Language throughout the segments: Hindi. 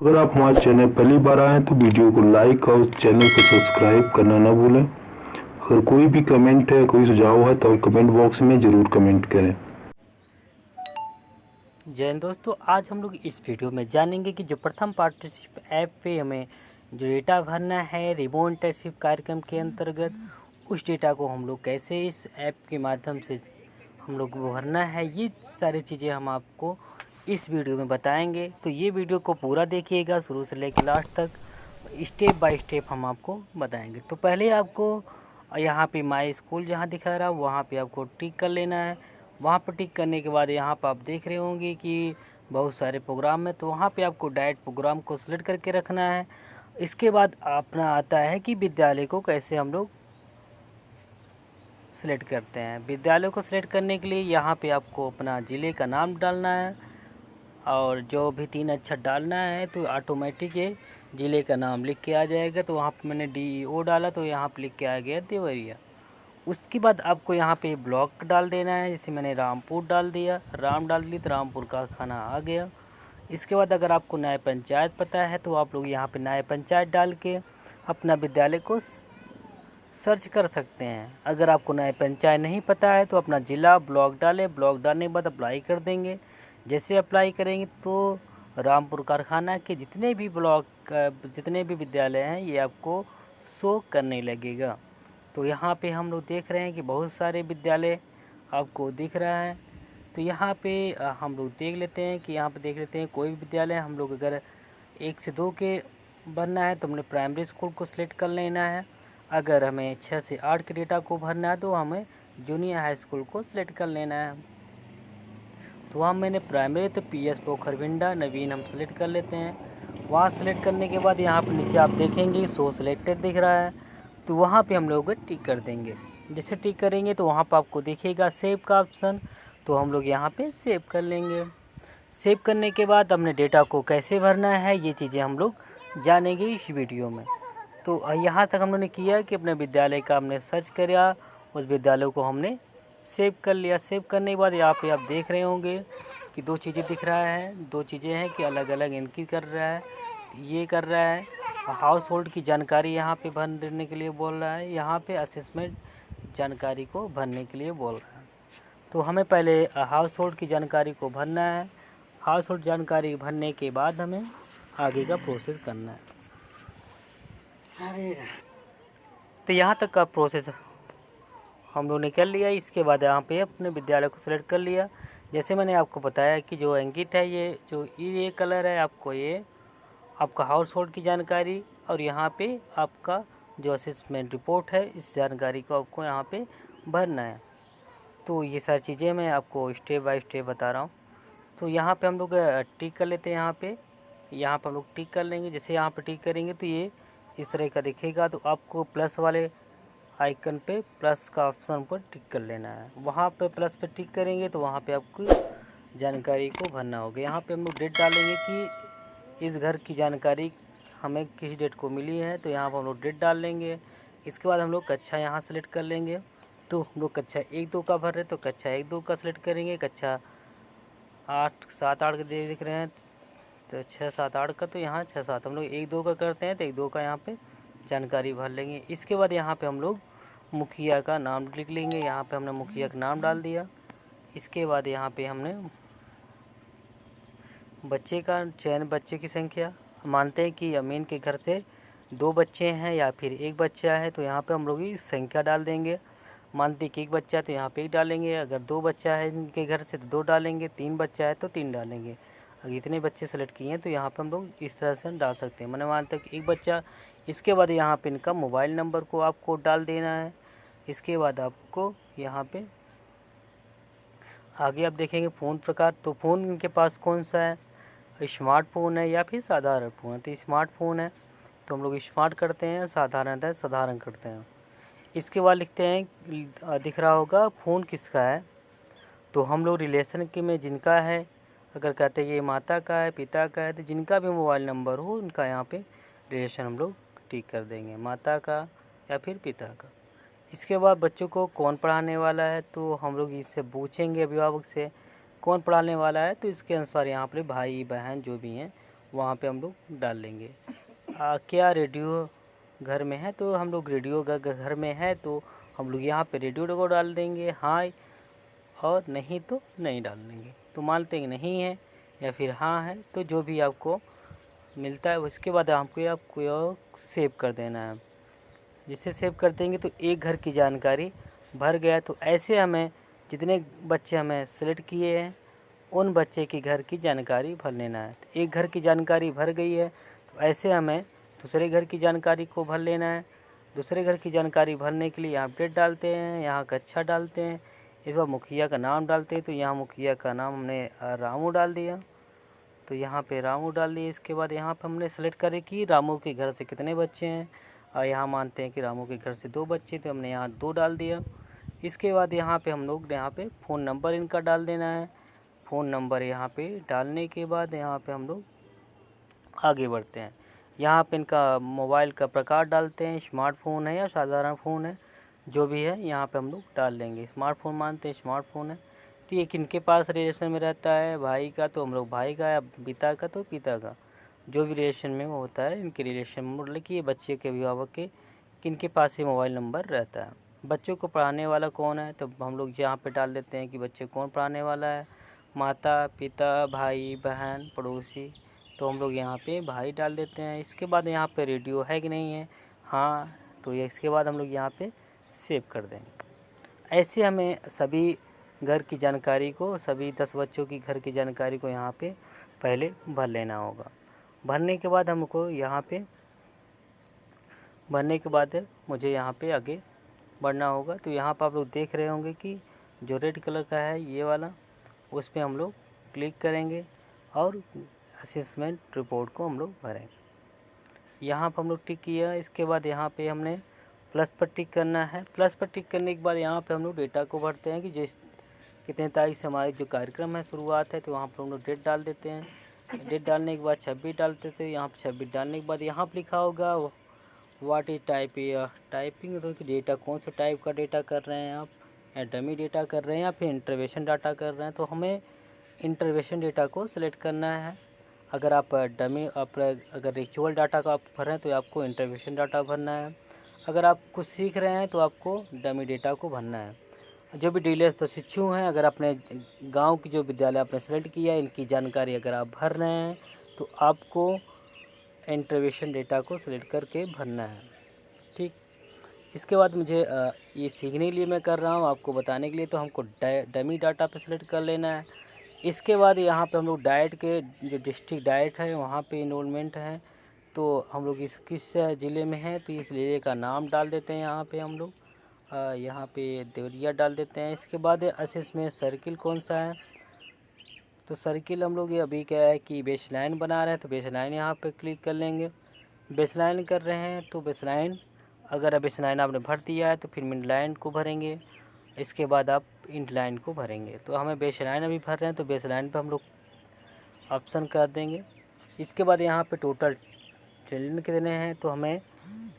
अगर आप हमारे चैनल पहली बार आए हैं तो वीडियो को लाइक और चैनल को सब्सक्राइब करना ना भूलें। अगर कोई भी कमेंट है, कोई सुझाव है तो कमेंट बॉक्स में ज़रूर कमेंट करें। जय हिंद दोस्तों, आज हम लोग इस वीडियो में जानेंगे कि जो प्रथम पार्टनरशिप ऐप पे हमें जो डेटा भरना है रिमोट इंटर्नशिप कार्यक्रम के अंतर्गत, उस डेटा को हम लोग कैसे इस ऐप के माध्यम से हम लोग को भरना है, ये सारी चीज़ें हम आपको इस वीडियो में बताएंगे। तो ये वीडियो को पूरा देखिएगा शुरू से लेकर लास्ट तक, स्टेप बाय स्टेप हम आपको बताएंगे। तो पहले आपको यहाँ पे माई स्कूल जहाँ दिखा रहा है वहाँ पे आपको टिक कर लेना है। वहाँ पर टिक करने के बाद यहाँ पर आप देख रहे होंगे कि बहुत सारे प्रोग्राम है, तो वहाँ पे आपको डायरेक्ट प्रोग्राम को सिलेक्ट करके रखना है। इसके बाद अपना आता है कि विद्यालय को कैसे हम लोग सिलेक्ट करते हैं। विद्यालय को सिलेक्ट करने के लिए यहाँ पे आपको अपना ज़िले का नाम डालना है और जो भी 3 अक्षर डालना है, तो ऑटोमेटिक ये ज़िले का नाम लिख के आ जाएगा। तो वहाँ पे मैंने DEO डाला तो यहाँ पे लिख के आ गया देवरिया। उसके बाद आपको यहाँ पे ब्लॉक डाल देना है, जैसे मैंने रामपुर डाल दिया, राम डाल दी तो रामपुर का खाना आ गया। इसके बाद अगर आपको न्याय पंचायत पता है तो आप लोग यहाँ पे न्याय पंचायत डाल के अपना विद्यालय को सर्च कर सकते हैं। अगर आपको न्याय पंचायत नहीं पता है तो अपना ज़िला ब्लॉक डालें, ब्लॉक डालने के बाद अप्लाई कर देंगे। जैसे अप्लाई करेंगे तो रामपुर कारखाना के जितने भी ब्लॉक जितने भी विद्यालय हैं ये आपको शो करने लगेगा। तो यहाँ पे हम लोग देख रहे हैं कि बहुत सारे विद्यालय आपको दिख रहा है। तो यहाँ पे हम लोग देख लेते हैं कि यहाँ पे देख लेते हैं कोई भी विद्यालय हम लोग अगर 1 से 2 के भरना है तो हमने प्राइमरी स्कूल को सिलेक्ट कर लेना है। अगर हमें 6 से 8 के डेटा को भरना है तो हमें जूनियर हाई स्कूल को सिलेक्ट कर लेना है। तो वहाँ मैंने प्राइमरी तो PS पोखरविंडा नवीन हम सिलेक्ट कर लेते हैं। वहाँ सेलेक्ट करने के बाद यहाँ पर नीचे आप देखेंगे शो सिलेक्टेड दिख रहा है, तो वहाँ पे हम लोग टिक कर देंगे। जैसे टिक करेंगे तो वहाँ पर आपको दिखेगा सेव का ऑप्शन, तो हम लोग यहाँ पे सेव कर लेंगे। सेव करने के बाद हमने डेटा को कैसे भरना है ये चीज़ें हम लोग जानेंगे इस वीडियो में। तो यहाँ तक हम लोगों ने किया कि अपने विद्यालय का हमने सर्च किया, उस विद्यालय को हमने सेव कर लिया। सेव करने के बाद यहाँ पे आप देख रहे होंगे कि 2 चीज़ें दिख रहा है, 2 चीज़ें हैं कि अलग अलग इनकी कर रहा है, ये कर रहा है हाउस होल्ड की जानकारी यहाँ पे भरने के लिए बोल रहा है, यहाँ पे असेसमेंट जानकारी को भरने के लिए बोल रहा है। तो हमें पहले हाउस होल्ड की जानकारी को भरना है। हाउस होल्ड जानकारी भरने के बाद हमें आगे का प्रोसेस करना है। तो यहाँ तक का प्रोसेस हम लोग ने कर लिया। इसके बाद यहाँ पे अपने विद्यालय को सिलेक्ट कर लिया। जैसे मैंने आपको बताया कि जो अंकित है ये जो ये कलर है, आपको ये आपका हाउस होल्ड की जानकारी और यहाँ पे आपका जो असेसमेंट रिपोर्ट है इस जानकारी को आपको यहाँ पे भरना है। तो ये सारी चीज़ें मैं आपको स्टेप बाय स्टेप बता रहा हूँ। तो यहाँ पे हम लोग टिक कर लेते हैं। यहाँ पे हम लोग टिक कर लेंगे। जैसे यहाँ पे टिक करेंगे तो ये इस तरह का दिखेगा। तो आपको प्लस वाले आइकन पे प्लस का ऑप्शन पर टिक कर लेना है। वहाँ पे प्लस पे टिक करेंगे तो वहाँ पे आपको जानकारी को भरना होगा। यहाँ पे हम लोग डेट डालेंगे कि इस घर की जानकारी हमें किस डेट को मिली है, तो यहाँ पर हम लोग डेट डाल लेंगे। इसके बाद हम लोग कक्षा यहाँ सेलेक्ट कर लेंगे। तो हम लोग कक्षा 1-2 का भर रहे तो कक्षा 1-2 का सिलेक्ट करेंगे। कक्षा 8 7-8 के दिख रहे हैं तो 6-7-8 का, तो यहाँ 6-7 हम लोग 1-2 का करते हैं तो 1-2 का यहाँ पे जानकारी भर लेंगे। इसके बाद यहाँ पे हम लोग मुखिया का नाम लिख लेंगे। यहाँ पे हमने मुखिया का नाम डाल दिया। इसके बाद यहाँ पे हमने बच्चे का चयन, बच्चे की संख्या मानते हैं कि अमीन के घर से 2 बच्चे हैं या फिर 1 बच्चा है, तो यहाँ पे हम लोग इस संख्या डाल देंगे। मानते कि 1 बच्चा है तो यहाँ पे 1 डालेंगे। अगर 2 बच्चा है इनके घर से तो 2 डालेंगे, 3 बच्चा है तो 3 डालेंगे। अगर इतने बच्चे सेलेक्ट किए हैं तो यहाँ पे हम लोग इस तरह से डाल सकते हैं। मैंने मानते कि 1 बच्चा। इसके बाद यहाँ पे इनका मोबाइल नंबर को आपको डाल देना है। इसके बाद आपको यहाँ पे आगे आप देखेंगे फ़ोन प्रकार, तो फ़ोन इनके पास कौन सा है, स्मार्टफोन है या फिर साधारण फ़ोन है। तो स्मार्टफोन है तो हम लोग स्मार्ट करते हैं, साधारण है साधारण करते हैं। इसके बाद लिखते हैं, दिख रहा होगा फ़ोन किसका है, तो हम लोग रिलेशन के में जिनका है, अगर कहते हैं ये माता का है पिता का है, तो जिनका भी मोबाइल नंबर हो उनका यहाँ पे रिलेशन हम लोग टिक कर देंगे, माता का या फिर पिता का। इसके बाद बच्चों को कौन पढ़ाने वाला है, तो हम लोग इससे पूछेंगे अभिभावक से कौन पढ़ाने वाला है, तो इसके अनुसार यहाँ पर भाई बहन जो भी हैं वहाँ पे हम लोग डाल लेंगे। क्या रेडियो घर में है तो हम लोग रेडियो घर में है तो हम लोग यहाँ पे रेडियो को डाल देंगे हाँ, और नहीं तो नहीं डाल देंगे। तो मानते हैं कि नहीं है या फिर हाँ है, तो जो भी आपको मिलता है उसके बाद आपको सेव कर देना है। जिससे सेव कर देंगे तो एक घर की जानकारी भर गया। तो ऐसे हमें जितने बच्चे हमें सेलेक्ट किए हैं उन बच्चे की घर की जानकारी भर लेना है। तो एक घर की जानकारी भर गई है तो ऐसे हमें दूसरे घर की जानकारी को भर लेना है। दूसरे घर की जानकारी भरने के लिए यहाँ डेट डालते हैं, यहाँ कक्षा डालते हैं, इस बार मुखिया का नाम डालते हैं। तो यहाँ मुखिया का नाम हमने रामू डाल दिया, तो यहाँ पे रामू डाल दिए। इसके बाद यहाँ पे हमने सेलेक्ट करें कि रामू के घर से कितने बच्चे हैं, और यहाँ मानते हैं कि रामू के घर से 2 बच्चे, तो हमने यहाँ 2 डाल दिया। इसके बाद यहाँ पे हम लोग यहाँ पे फ़ोन नंबर इनका डाल देना है। फ़ोन नंबर यहाँ पे डालने के बाद यहाँ पे हम लोग आगे बढ़ते हैं। यहाँ पे इनका मोबाइल का प्रकार डालते हैं, स्मार्टफोन है या साधारण फ़ोन है, जो भी है यहाँ पे हम लोग डाल लेंगे। स्मार्टफोन मानते हैं स्मार्टफोन है। तो ये किनके पास रिलेशन में रहता है, भाई का तो हम लोग भाई का, या पिता का तो पिता का, जो भी रिलेशन में वो होता है इनके रिलेशन में, मतलब कि ये बच्चे के अभिभावक के किनके पास ये मोबाइल नंबर रहता है। बच्चों को पढ़ाने वाला कौन है, तो हम लोग यहाँ पे डाल देते हैं कि बच्चे कौन पढ़ाने वाला है, माता पिता भाई बहन पड़ोसी, तो हम लोग यहाँ पे भाई डाल देते हैं। इसके बाद यहाँ पे रेडियो है कि नहीं है, हाँ, तो ये इसके बाद हम लोग यहाँ पे सेव कर देंगे। ऐसे हमें सभी घर की जानकारी को, सभी 10 बच्चों की घर की जानकारी को यहाँ पे पहले भर लेना होगा। भरने के बाद हमको यहाँ पे मुझे यहाँ पे आगे बढ़ना होगा। तो यहाँ पर आप लोग देख रहे होंगे कि जो रेड कलर का है ये वाला, उस पर हम लोग क्लिक करेंगे और असेसमेंट रिपोर्ट को हम लोग भरेंगे। यहाँ पर हम लोग टिक किया। इसके बाद यहाँ पे हमने प्लस पर टिक करना है। प्लस पर टिक करने के बाद यहाँ पे हम लोग डेटा को भरते हैं कि कितने तारीख से हमारी जो कार्यक्रम है शुरुआत है, तो वहाँ पर हम लोग डेट डाल देते हैं। डेट डालने के बाद 26 डालते थे। यहाँ पर 26 डालने के बाद यहाँ पर लिखा होगा व्हाट इज टाइपिंग, तो कि डेटा कौन सा टाइप का डेटा कर रहे हैं आप, या डमी डेटा कर रहे हैं या फिर इंटरवेशन डाटा कर रहे हैं। तो हमें इंटरवेशन डेटा को सिलेक्ट करना है। अगर आप अगर रिचुअल डाटा का आप भर रहे हैं तो आपको इंटरवेशन डाटा भरना है। अगर आप कुछ सीख रहे हैं तो आपको डमी डेटा को भरना है। जो भी डीलर्स प्रशिक्षु हैं, अगर अपने गांव की जो विद्यालय आपने सेलेक्ट किया है इनकी जानकारी अगर आप भर रहे हैं तो आपको इंटरवेशन डेटा को सिलेक्ट करके भरना है। ठीक, इसके बाद मुझे ये सीखने के लिए मैं कर रहा हूँ, आपको बताने के लिए, तो हमको डमी डाटा पे सिलेक्ट कर लेना है। इसके बाद यहाँ पे हम लोग डाइट के जो डिस्ट्रिक्ट डाइट है वहाँ पे इनरोलमेंट है, तो हम लोग किस ज़िले में हैं तो इस ज़िले का नाम डाल देते हैं। यहाँ पे हम लोग यहाँ पे देवरिया डाल देते हैं। इसके बाद असेसमेंट सर्किल कौन सा है, तो सर्किल हम लोग ये अभी क्या है कि बेसलाइन बना रहे हैं, तो बेसलाइन यहाँ पे क्लिक कर लेंगे। बेसलाइन कर रहे हैं तो बेसलाइन, अगर बेसलाइन आपने भर दिया है तो फिर मिड लाइन को भरेंगे। इसके बाद आप इंड लाइन को भरेंगे। तो हमें बेसलाइन अभी भर रहे हैं तो बेसलाइन पे हम लोग ऑप्शन कर देंगे। इसके बाद यहाँ पे टोटल चिल्ड्रन कितने हैं, तो हमें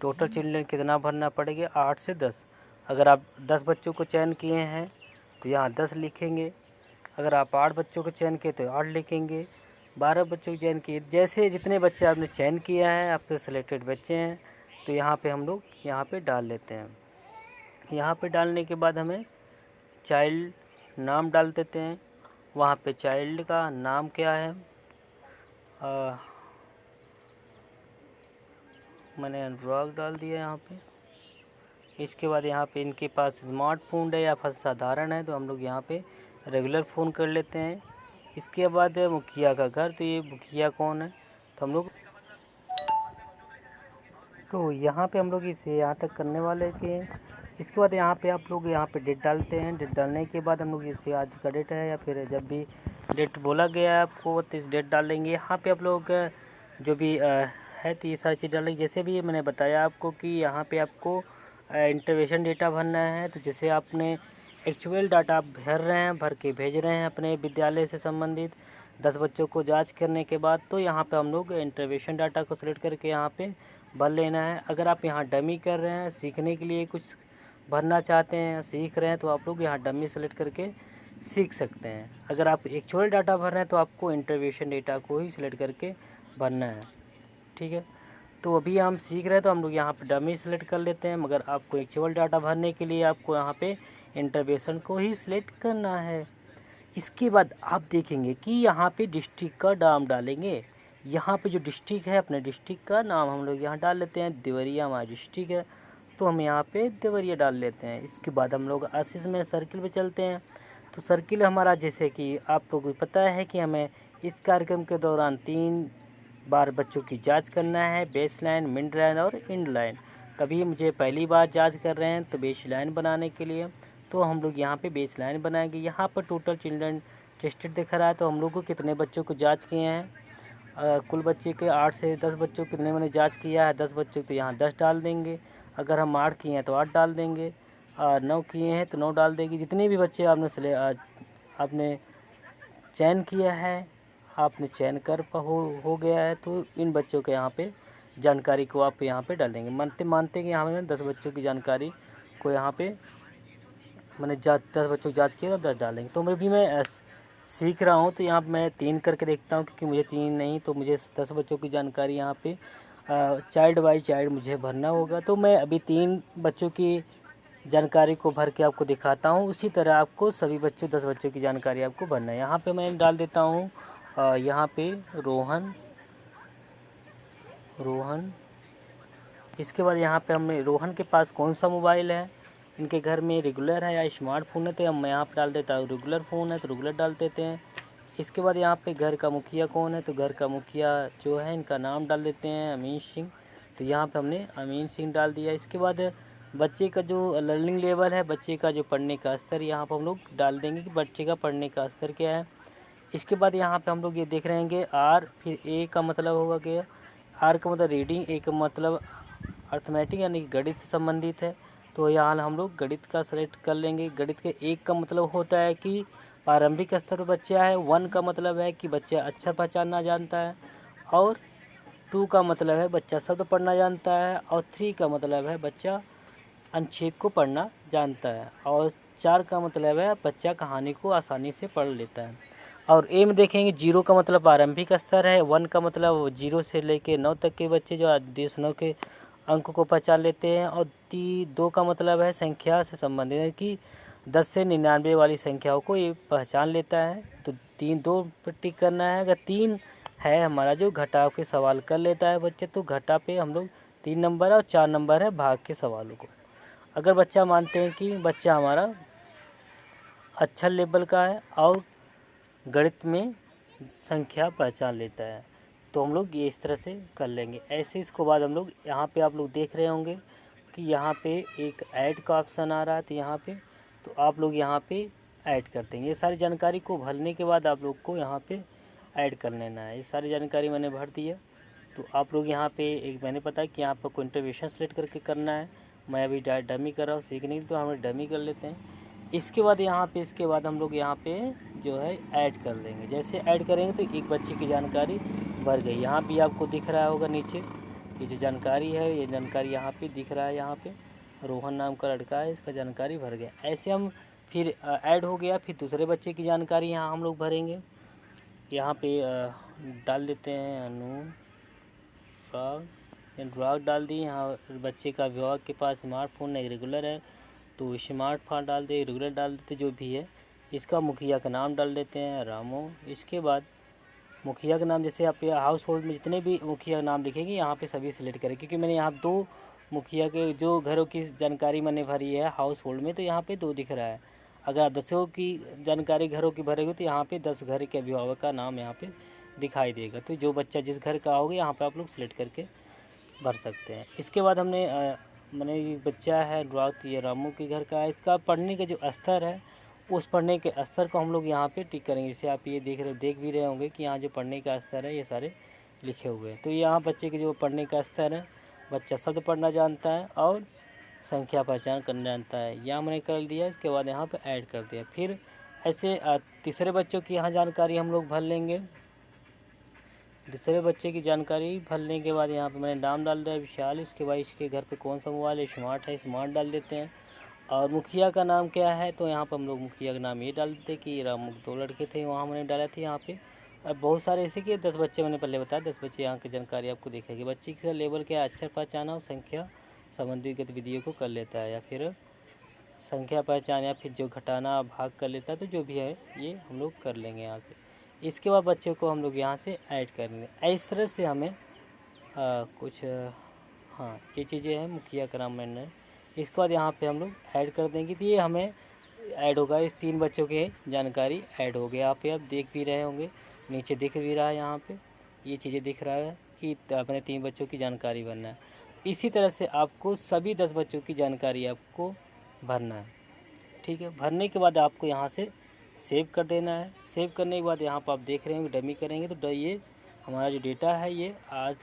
टोटल चिल्ड्रन कितना भरना पड़ेगा, 8 से 10। अगर आप 10 बच्चों को चयन किए हैं तो यहाँ 10 लिखेंगे। अगर आप 8 बच्चों को चयन किए तो 8 लिखेंगे। 12 बच्चों को चयन किए, जैसे जितने बच्चे आपने चयन किया है, आपके सिलेक्टेड बच्चे हैं, तो यहाँ पे हम लोग यहाँ पे डाल लेते हैं। यहाँ पे डालने के बाद हमें चाइल्ड नाम डाल देते हैं। वहाँ पे चाइल्ड का नाम क्या है, मैंने अनुराग डाल दिया यहाँ पे। इसके बाद यहाँ पे इनके पास स्मार्टफोन है या फिर साधारण है, तो हम लोग यहाँ पे रेगुलर फ़ोन कर लेते हैं। इसके बाद मुखिया का घर, तो ये मुखिया कौन है, तो हम लोग तो यहाँ पे हम लोग इसे यहाँ तक करने वाले थे। इसके बाद यहाँ पे आप लोग यहाँ पे डेट डालते हैं। डेट डालने के बाद हम लोग इसे आज का डेट है या फिर जब भी डेट बोला गया है आपको तो इस डेट डाल देंगे। यहाँ पे आप लोग जो भी है तो ये सारी चीज़ डालेंगे। जैसे भी मैंने बताया आपको कि यहाँ पे आपको इंटरवेशन डेटा भरना है, तो जैसे आपने एक्चुअल डाटा आप भर रहे हैं, भर के भेज रहे हैं अपने विद्यालय से संबंधित 10 बच्चों को जांच करने के बाद, तो यहाँ पे हम लोग इंटरवेशन डाटा को सिलेक्ट करके यहाँ पे भर लेना है। अगर आप यहाँ डमी कर रहे हैं, सीखने के लिए कुछ भरना चाहते हैं, सीख रहे हैं, तो आप लोग यहाँ डमी सेलेक्ट करके सीख सकते हैं। अगर आप एक्चुअल डाटा भर रहे हैं तो आपको इंटरवेशन डेटा को ही सिलेक्ट करके भरना है। ठीक है, तो अभी हम सीख रहे हैं तो हम लोग यहाँ पे डमी सेलेक्ट कर लेते हैं, मगर आपको एक्चुअल डाटा भरने के लिए आपको यहाँ पे इंटरवेशन को ही सिलेक्ट करना है। इसके बाद आप देखेंगे कि यहाँ पे डिस्ट्रिक्ट का नाम डालेंगे। यहाँ पे जो डिस्ट्रिक्ट है, अपने डिस्ट्रिक्ट का नाम हम लोग यहाँ डाल लेते हैं। देवरिया हमारा डिस्ट्रिक्ट है तो हम यहाँ पे देवरिया डाल लेते हैं। इसके बाद हम लोग आशीष में सर्किल पे चलते हैं। तो सर्किल हमारा, जैसे कि आप लोगों को पता है कि हमें इस कार्यक्रम के दौरान 3 बार बच्चों की जांच करना है, बेस लाइन, मिड लाइन और एंड लाइन। तभी मुझे पहली बार जांच कर रहे हैं तो बेस लाइन बनाने के लिए तो हम लोग यहाँ पे बेस लाइन बनाएंगे। यहाँ पर टोटल चिल्ड्रन टेस्टेड दिख रहा है तो हम लोग को कितने बच्चों को जांच किए हैं। कुल बच्चे के 8 से 10 बच्चों कितने मैंने जांच किया है, 10 बच्चों तो यहाँ 10 डाल देंगे। अगर हम 8 किए हैं तो 8 डाल देंगे, 9 किए हैं तो 9 डाल देंगे। जितने भी बच्चे आपने चयन किया है, आपने चयन कर हो गया है तो इन बच्चों के यहाँ पे जानकारी को आप यहाँ पे डालेंगे। मानते कि यहाँ में 10 बच्चों की जानकारी को यहाँ पे मैंने 10 बच्चों की जाँच किया तो 10 डालेंगे। तो मैं सीख रहा हूँ तो यहाँ मैं 3 करके देखता हूँ, क्योंकि मुझे 3 नहीं तो मुझे 10 बच्चों की जानकारी यहाँ पे चाइल्ड बाई चाइल्ड मुझे भरना होगा। तो मैं अभी 3 बच्चों की जानकारी को भर के आपको दिखाता हूँ। उसी तरह आपको सभी बच्चों 10 बच्चों की जानकारी आपको भरना है। यहाँ पे मैं डाल देता हूँ यहाँ पे रोहन। इसके बाद यहाँ पे हमने रोहन के पास कौन सा मोबाइल है, इनके घर में रेगुलर है या स्मार्टफोन है, तो मैं यहाँ पे डाल देता हूँ रेगुलर फ़ोन है तो रेगुलर डाल देते हैं। इसके बाद यहाँ पे घर का मुखिया कौन है, तो घर का मुखिया जो है इनका नाम डाल देते हैं अमीन सिंह, तो यहाँ पे हमने अमीन सिंह डाल दिया। इसके बाद बच्चे का जो लर्निंग लेवल है, बच्चे का जो पढ़ने का स्तर, यहाँ पर हम लोग डाल देंगे कि बच्चे का पढ़ने का स्तर क्या है। इसके बाद यहाँ पे हम लोग ये देख रहे हैं आर, फिर ए का मतलब होगा कि आर का मतलब रीडिंग, ए का मतलब अर्थमेटिक यानी कि गणित से संबंधित है, तो यहाँ हम लोग गणित का सेलेक्ट कर लेंगे। गणित के 1 का मतलब होता है कि प्रारंभिक स्तर पर बच्चा है, 1 का मतलब है कि बच्चा अक्षर पहचानना जानता है, और 2 का मतलब है बच्चा शब्द पढ़ना जानता है, और 3 का मतलब है बच्चा अनुच्छेद को पढ़ना जानता है, और 4 का मतलब है बच्चा कहानी को आसानी से पढ़ लेता है। और ए में देखेंगे 0 का मतलब प्रारंभिक स्तर है, 1 का मतलब 0 से लेकर 9 तक के बच्चे जो आदेश 9 के अंक को पहचान लेते हैं, और 2 का मतलब है संख्या से संबंधित है कि 10 से 99 वाली संख्याओं को ये पहचान लेता है। तो 2 पर टिक करना है। अगर 3 है हमारा जो घटाव के सवाल कर लेता है बच्चे, तो घटा पे हम लोग 3 नंबर और 4 नंबर है भाग के सवालों को। अगर बच्चा मानते हैं कि बच्चा हमारा अच्छा लेवल का है और गणित में संख्या पहचान लेता है, तो हम लोग ये इस तरह से कर लेंगे। ऐसे इसको बाद हम लोग यहाँ पे आप लोग देख रहे होंगे कि यहाँ पे एक ऐड का ऑप्शन आ रहा है, तो यहाँ पे तो आप लोग यहाँ पे ऐड कर देंगे। ये सारी जानकारी को भरने के बाद आप लोग को यहाँ पे ऐड कर लेना है। ये सारी जानकारी मैंने भर दी है, तो आप लोग यहाँ पे एक मैंने पता है कि यहाँ पर कंट्रीब्यूशन सेलेक्ट करके करना है। मैं अभी डमी कर रहा हूँ सीखने की, तो हम डमी कर लेते हैं। इसके बाद यहाँ पे इसके बाद हम लोग यहाँ पे जो है ऐड कर देंगे। जैसे ऐड करेंगे तो एक बच्चे की जानकारी भर गई। यहाँ भी आपको दिख रहा होगा नीचे ये जो जानकारी है, ये जानकारी यहाँ पे दिख रहा है। यहाँ पे रोहन नाम का लड़का है, इसका जानकारी भर गया। ऐसे हम फिर ऐड हो गया, फिर दूसरे बच्चे की जानकारी यहाँ हम लोग भरेंगे। यहाँ पे डाल देते हैं अनुराग डाल दिए। यहाँ बच्चे का अभिभावक के पास स्मार्टफोन नहीं रेगुलर है तो स्मार्टफोन डाल दे, रेगुलर डाल देते जो भी है। इसका मुखिया का नाम डाल देते हैं रामू। इसके बाद मुखिया का नाम, जैसे आप हाउस होल्ड में जितने भी मुखिया का नाम लिखेंगे यहाँ पे सभी सिलेक्ट करें, क्योंकि मैंने यहाँ 2 मुखिया के जो घरों की जानकारी मैंने भरी है हाउस होल्ड में, तो यहाँ पे 2 दिख रहा है। अगर आप 10 की जानकारी घरों की भरेंगे तो यहाँ पे 10 घर के अभिभावक का नाम यहाँ पे दिखाई देगा। तो जो बच्चा जिस घर का होगा यहाँ पे आप लोग सिलेक्ट करके भर सकते हैं। इसके बाद मैंने बच्चा है अनुराग, ये रामू के घर का है। इसका पढ़ने का जो स्तर है उस पढ़ने के स्तर को हम लोग यहाँ पे टिक करेंगे। जैसे आप ये देख भी रहे होंगे कि यहाँ जो पढ़ने का स्तर है ये सारे लिखे हुए हैं। तो यहाँ बच्चे के जो पढ़ने का स्तर है, बच्चा शब्द पढ़ना जानता है और संख्या पहचान करना जानता है, यहाँ मैंने कर दिया। इसके बाद यहाँ पे ऐड कर दिया। फिर ऐसे तीसरे बच्चों की यहाँ जानकारी हम लोग भर लेंगे। दूसरे बच्चे की जानकारी भरने के बाद यहाँ पे मैंने नाम डाल दिया विशाल। इसके बाद इसके घर पे कौन सा मोबाइल है, स्मार्ट है, स्मार्ट डाल देते हैं। और मुखिया का नाम क्या है, तो यहाँ पर हम लोग मुखिया का नाम ये डाल देते कि रामू 2 लड़के थे, वहाँ मैंने डाला था यहाँ पे अब बहुत सारे ऐसे कि 10 बच्चे मैंने पहले बताया, 10 बच्चे यहाँ की जानकारी आपको दिखेगी। बच्चे के लेवल क्या अक्षर पहचान और संख्या संबंधित गतिविधियों को कर लेता है, या फिर संख्या पहचान, या फिर जो घटाना भाग कर लेता है, तो जो भी है ये हम लोग कर लेंगे यहाँ से। इसके बाद बच्चे को हम लोग यहाँ से ऐड करेंगे। इस तरह से हमें कुछ हाँ ये चीज़ें हैं, मुखिया का नाम मैंने। इसके बाद यहाँ पे हम लोग ऐड कर देंगे, तो ये हमें ऐड होगा। इस 3 बच्चों की जानकारी ऐड हो गया। यहाँ पे आप देख भी रहे होंगे, नीचे दिख भी रहा है, यहाँ पे ये चीज़ें दिख रहा है कि अपने 3 बच्चों की जानकारी भरना है। इसी तरह से आपको सभी 10 बच्चों की जानकारी आपको भरना है, ठीक है। भरने के बाद आपको यहाँ से सेव कर देना है। सेव करने के बाद यहाँ पर आप देख रहे होंगे डमी करेंगे, तो ये हमारा जो डेटा है ये आज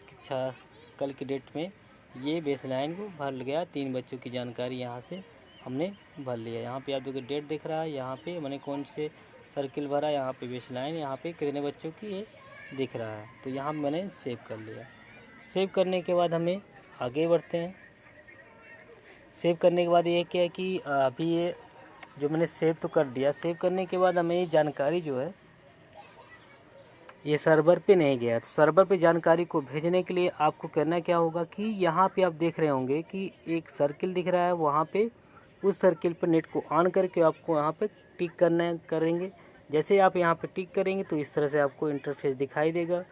कल की डेट में ये बेसलाइन को भर गया। 3 बच्चों की जानकारी यहाँ से हमने भर लिया। यहाँ पे आप देखो डेट दिख रहा है, यहाँ पे मैंने कौन से सर्किल भरा, यहाँ पे बेसलाइन, यहाँ पे कितने बच्चों की ये दिख रहा है, तो यहाँ मैंने सेव कर लिया। सेव करने के बाद हमें आगे बढ़ते हैं। सेव करने के बाद ये क्या है कि अभी ये जो मैंने सेव तो कर दिया। सेव करने के बाद हमें ये जानकारी जो है ये सर्वर पे नहीं गया, तो सर्वर पे जानकारी को भेजने के लिए आपको करना क्या होगा कि यहाँ पे आप देख रहे होंगे कि एक सर्किल दिख रहा है, वहाँ पे उस सर्किल पर नेट को ऑन करके आपको यहाँ पे टिक करेंगे। जैसे आप यहाँ पे टिक करेंगे तो इस तरह से आपको इंटरफेस दिखाई देगा।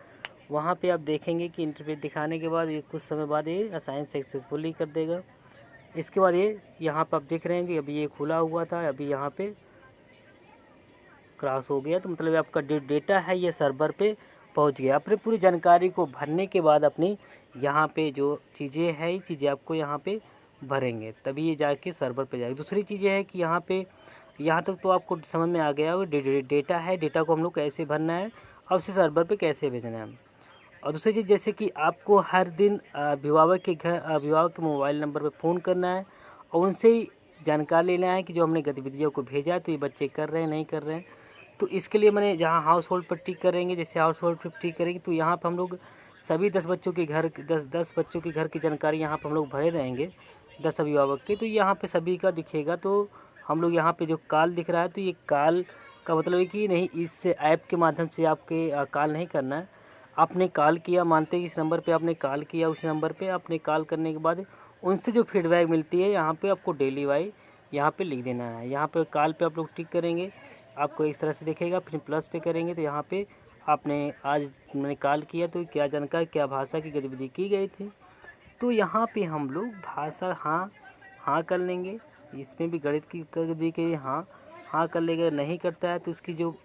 वहाँ पे आप देखेंगे कि इंटरफेस दिखाने के बाद ये कुछ समय बाद ये असाइन सक्सेसफुली कर देगा। इसके बाद ये यहाँ पर आप देख रहे हैं कि अभी ये खुला हुआ था, अभी यहाँ पे क्रॉस हो गया, तो मतलब आपका डेटा है ये सर्वर पे पहुँच गया। अपनी पूरी जानकारी को भरने के बाद अपनी यहाँ पे जो चीज़ें हैं ये चीज़ें आपको यहाँ पे भरेंगे, तभी ये जाके सर्वर पे जाएगी। दूसरी चीज़ें है कि यहाँ पे यहाँ तक तो आपको समझ में आ गया होगा डेटा है, डेटा को हम लोग कैसे भरना है और उसे सर्वर पे कैसे भेजना है। और दूसरी चीज़ जैसे कि आपको हर दिन अभिभावक के मोबाइल नंबर पे फ़ोन करना है और उनसे ही जानकारी लेना है कि जो हमने गतिविधियों को भेजा है तो ये बच्चे कर रहे हैं नहीं कर रहे हैं। तो इसके लिए मैंने जहाँ हाउस होल्ड पर टिक करेंगे, जैसे हाउस होल्ड पर टिक करेंगे तो यहाँ पर हम लोग सभी 10 बच्चों के घर 10 बच्चों के घर की जानकारी यहाँ पर हम लोग भरे रहेंगे, 10 अभिभावक के, तो यहाँ पे सभी का दिखेगा। तो हम लोग यहाँ पे जो कॉल दिख रहा है तो ये कॉल का मतलब है कि नहीं, इस ऐप के माध्यम से आपके कॉल नहीं करना है। आपने कॉल किया, मानते हैं इस नंबर पे आपने कॉल किया, उस नंबर पे आपने कॉल करने के बाद उनसे जो फीडबैक मिलती है यहाँ पे आपको डेली वाई यहाँ पे लिख देना है। यहाँ पे कॉल पे आप लोग टिक करेंगे, आपको इस तरह से दिखेगा। फिर प्लस पे करेंगे तो यहाँ पे आपने आज मैंने कॉल किया तो क्या जानकारी, क्या भाषा की गतिविधि की गई थी, तो यहाँ पे हम लोग भाषा हाँ कर लेंगे। इसमें भी गणित की गतिविधि के हाँ कर लेंगे। नहीं करता है तो उसकी जो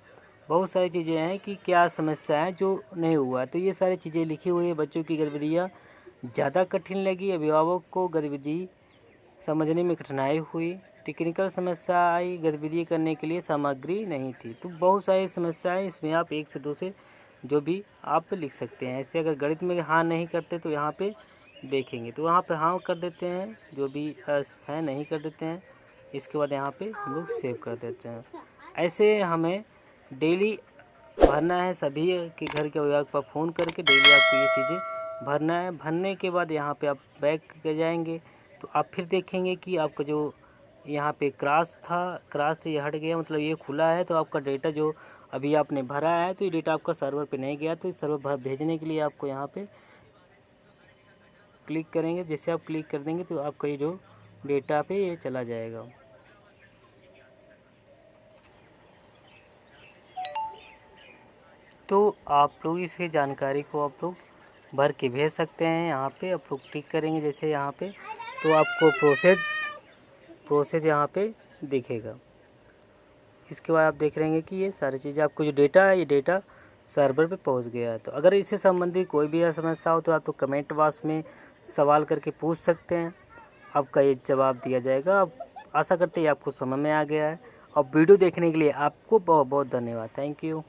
बहुत सारी चीज़ें हैं कि क्या समस्या है जो नहीं हुआ, तो ये सारी चीज़ें लिखी हुई है। बच्चों की गतिविधियाँ ज़्यादा कठिन लगी, अभिभावक को गतिविधि समझने में कठिनाई हुई, टेक्निकल समस्या आई, गतिविधि करने के लिए सामग्री नहीं थी, तो बहुत सारी समस्याएं इसमें आप 1 से 2 से जो भी आप लिख सकते हैं। ऐसे अगर गणित में हाँ नहीं करते तो यहाँ पे देखेंगे तो वहाँ पे हाँ कर देते हैं, जो भी है नहीं कर देते हैं। इसके बाद यहाँ पे हम लोग सेव कर देते हैं। ऐसे हमें डेली भरना है, सभी के घर के अभिभावक पर फ़ोन करके डेली आपको ये चीज़ें भरना है। भरने के बाद यहाँ पे आप बैक कर जाएंगे तो आप फिर देखेंगे कि आपका जो यहाँ पे क्रॉस से ये हट गया, मतलब ये खुला है। तो आपका डेटा जो अभी आपने भरा है तो ये डेटा आपका सर्वर पे नहीं गया, तो इस सर्वर भेजने के लिए आपको यहाँ पे क्लिक करेंगे। जैसे आप क्लिक कर देंगे तो आपका ये जो डेटा पे ये चला जाएगा। तो आप लोग इसकी जानकारी को आप लोग भर के भेज सकते हैं। यहाँ पे आप लोग क्लिक करेंगे जैसे यहाँ पे तो आपको प्रोसेस यहाँ पे दिखेगा। इसके बाद आप देख रहेंगे कि ये सारी चीज़ें आपको जो डेटा है ये डेटा सर्वर पे पहुँच गया है। तो अगर इससे संबंधित कोई भी समस्या हो तो आप तो कमेंट बॉक्स में सवाल करके पूछ सकते हैं, आपका ये जवाब दिया जाएगा। अब आशा करते हैं आपको समझ में आ गया है और वीडियो देखने के लिए आपको बहुत बहुत धन्यवाद। Thank you.